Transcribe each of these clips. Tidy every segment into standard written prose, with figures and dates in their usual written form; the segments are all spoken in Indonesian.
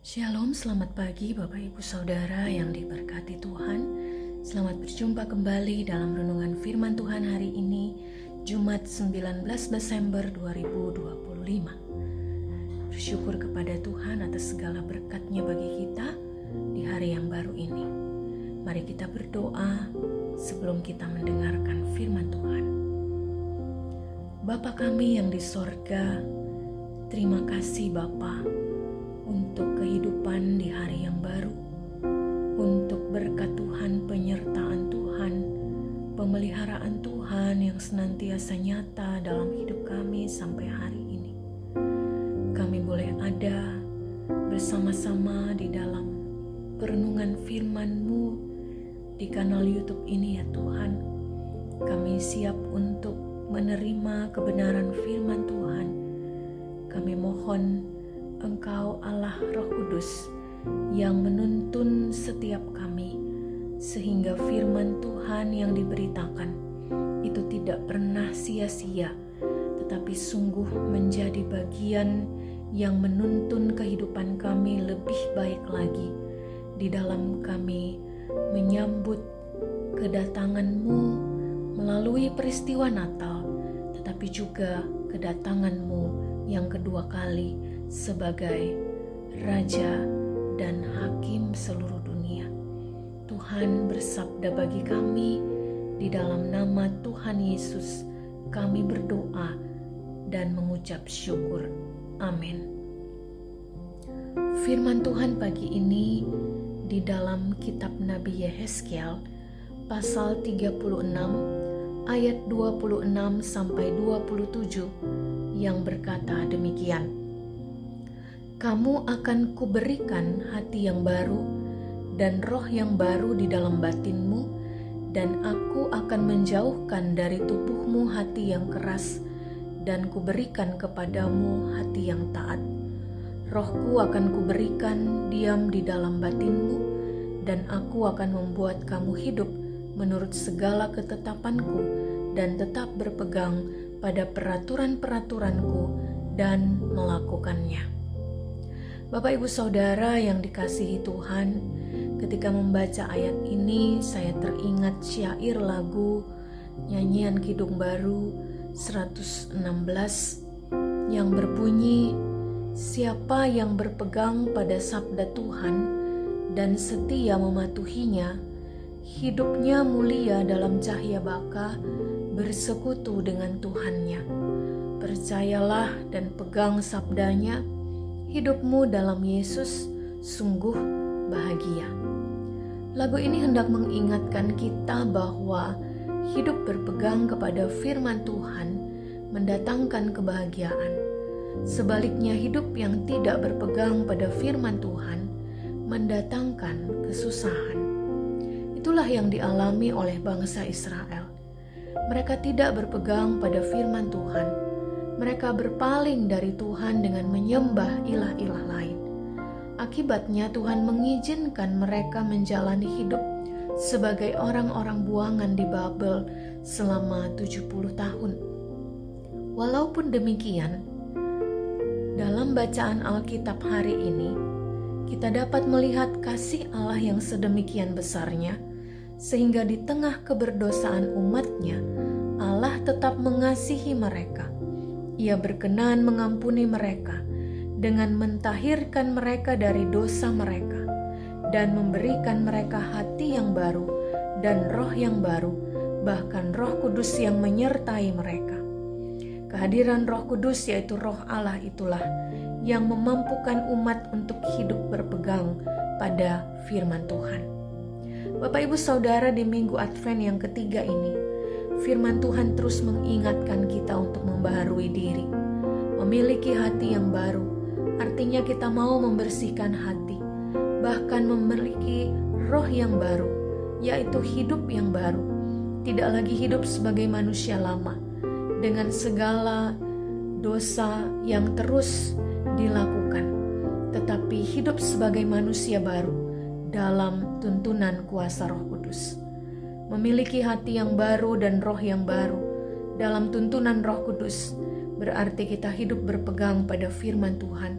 Shalom, selamat pagi Bapak Ibu Saudara yang diberkati Tuhan. Selamat berjumpa kembali dalam renungan firman Tuhan hari ini, Jumat 19 Desember 2025. Bersyukur kepada Tuhan atas segala berkat-Nya bagi kita di hari yang baru ini. Mari kita berdoa sebelum kita mendengarkan firman Tuhan. Bapa kami yang di sorga, terima kasih Bapa untuk kehidupan di hari yang baru, untuk berkat Tuhan, penyertaan Tuhan, pemeliharaan Tuhan yang senantiasa nyata dalam hidup kami sampai hari ini. Kami boleh ada bersama-sama di dalam perenungan firman-Mu di kanal YouTube ini ya Tuhan. Kami siap untuk menerima kebenaran firman Tuhan. Kami mohon Engkau Allah Roh Kudus yang menuntun setiap kami, sehingga firman Tuhan yang diberitakan itu tidak pernah sia-sia, tetapi sungguh menjadi bagian yang menuntun kehidupan kami lebih baik lagi di dalam kami menyambut kedatangan-Mu melalui peristiwa Natal, tetapi juga kedatangan-Mu yang kedua kali sebagai Raja dan Hakim seluruh dunia. Tuhan bersabda bagi kami, di dalam nama Tuhan Yesus kami berdoa dan mengucap syukur. Amin. Firman Tuhan pagi ini di dalam kitab Nabi Yehezkiel pasal 36 ayat 26 sampai 27 yang berkata demikian. Kamu akan kuberikan hati yang baru dan roh yang baru di dalam batinmu, dan aku akan menjauhkan dari tubuhmu hati yang keras, dan kuberikan kepadamu hati yang taat. Rohku akan kuberikan diam di dalam batinmu, dan aku akan membuat kamu hidup menurut segala ketetapanku, dan tetap berpegang pada peraturan-peraturanku dan melakukannya. Bapak Ibu Saudara yang dikasihi Tuhan, ketika membaca ayat ini saya teringat syair lagu nyanyian Kidung Baru 116 yang berbunyi, siapa yang berpegang pada sabda Tuhan dan setia mematuhinya, hidupnya mulia dalam cahaya baka, bersekutu dengan Tuhannya. Percayalah dan pegang sabdanya, hidupmu dalam Yesus sungguh bahagia. Lagu ini hendak mengingatkan kita bahwa hidup berpegang kepada firman Tuhan mendatangkan kebahagiaan. Sebaliknya hidup yang tidak berpegang pada firman Tuhan mendatangkan kesusahan. Itulah yang dialami oleh bangsa Israel. Mereka tidak berpegang pada firman Tuhan. Mereka berpaling dari Tuhan dengan menyembah ilah-ilah lain. Akibatnya Tuhan mengizinkan mereka menjalani hidup sebagai orang-orang buangan di Babel selama 70 tahun. Walaupun demikian, dalam bacaan Alkitab hari ini, kita dapat melihat kasih Allah yang sedemikian besarnya, sehingga di tengah keberdosaan umatnya, Allah tetap mengasihi mereka. Ia berkenan mengampuni mereka dengan mentahirkan mereka dari dosa mereka dan memberikan mereka hati yang baru dan roh yang baru, bahkan Roh Kudus yang menyertai mereka. Kehadiran Roh Kudus yaitu Roh Allah itulah yang memampukan umat untuk hidup berpegang pada firman Tuhan. Bapak Ibu Saudara, di Minggu Advent yang ketiga ini, firman Tuhan terus mengingatkan kita untuk membaharui diri, memiliki hati yang baru. Artinya kita mau membersihkan hati, bahkan memiliki roh yang baru, yaitu hidup yang baru. Tidak lagi hidup sebagai manusia lama, dengan segala dosa yang terus dilakukan, tetapi hidup sebagai manusia baru dalam tuntunan kuasa Roh Kudus. Memiliki hati yang baru dan roh yang baru dalam tuntunan Roh Kudus berarti kita hidup berpegang pada firman Tuhan,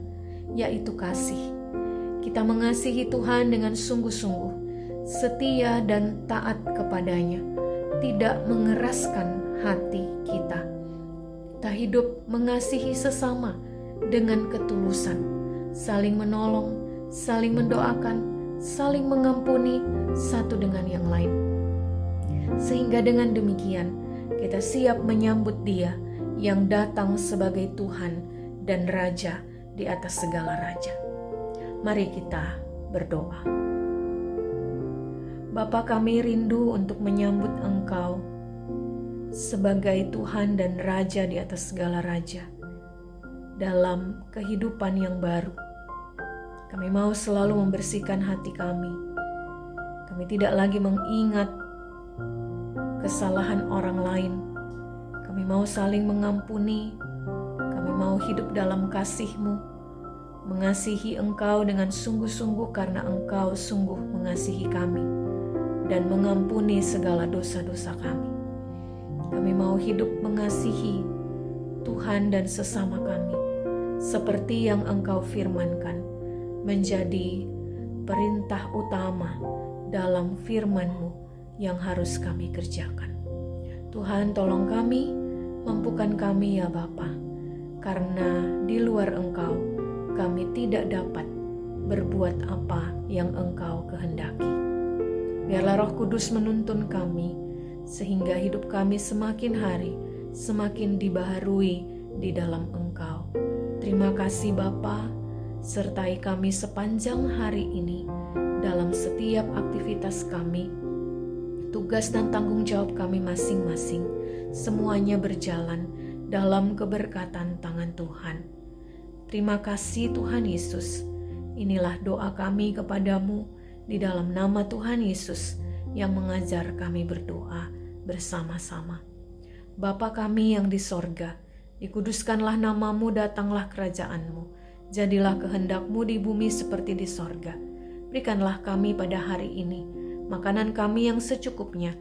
yaitu kasih. Kita mengasihi Tuhan dengan sungguh-sungguh, setia dan taat kepadanya, tidak mengeraskan hati kita. Kita hidup mengasihi sesama dengan ketulusan, saling menolong, saling mendoakan, saling mengampuni satu dengan yang lain. Sehingga dengan demikian, kita siap menyambut Dia yang datang sebagai Tuhan dan Raja di atas segala raja. Mari kita berdoa. Bapa, kami rindu untuk menyambut Engkau sebagai Tuhan dan Raja di atas segala raja dalam kehidupan yang baru. Kami mau selalu membersihkan hati kami. Kami tidak lagi mengingat kesalahan orang lain. Kami mau saling mengampuni. Kami mau hidup dalam kasih-Mu, mengasihi Engkau dengan sungguh-sungguh karena Engkau sungguh mengasihi kami dan mengampuni segala dosa-dosa kami. Kami mau hidup mengasihi Tuhan dan sesama kami seperti yang Engkau firmankan menjadi perintah utama dalam firman-Mu yang harus kami kerjakan. Tuhan, tolong kami, mampukan kami ya Bapa, karena di luar Engkau kami tidak dapat berbuat apa yang Engkau kehendaki. Biarlah Roh Kudus menuntun kami, sehingga hidup kami semakin hari, semakin dibaharui di dalam Engkau. Terima kasih Bapa, sertai kami sepanjang hari ini, dalam setiap aktivitas kami, tugas dan tanggung jawab kami masing-masing, semuanya berjalan dalam keberkatan tangan Tuhan. Terima kasih Tuhan Yesus. Inilah doa kami kepadamu di dalam nama Tuhan Yesus yang mengajar kami berdoa bersama-sama. Bapa kami yang di sorga, dikuduskanlah namamu, datanglah kerajaan-Mu. Jadilah kehendak-Mu di bumi seperti di sorga. Berikanlah kami pada hari ini makanan kami yang secukupnya,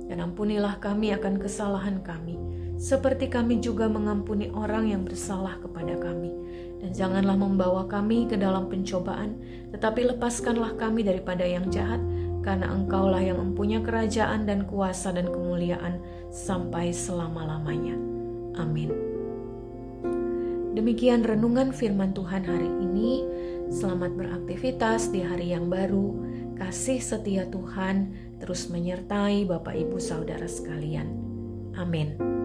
dan ampunilah kami akan kesalahan kami, seperti kami juga mengampuni orang yang bersalah kepada kami. Dan janganlah membawa kami ke dalam pencobaan, tetapi lepaskanlah kami daripada yang jahat, karena Engkaulah yang mempunyai kerajaan dan kuasa dan kemuliaan sampai selama-lamanya. Amin. Demikian renungan firman Tuhan hari ini. Selamat beraktivitas di hari yang baru. Kasih setia Tuhan terus menyertai Bapak Ibu Saudara sekalian. Amin.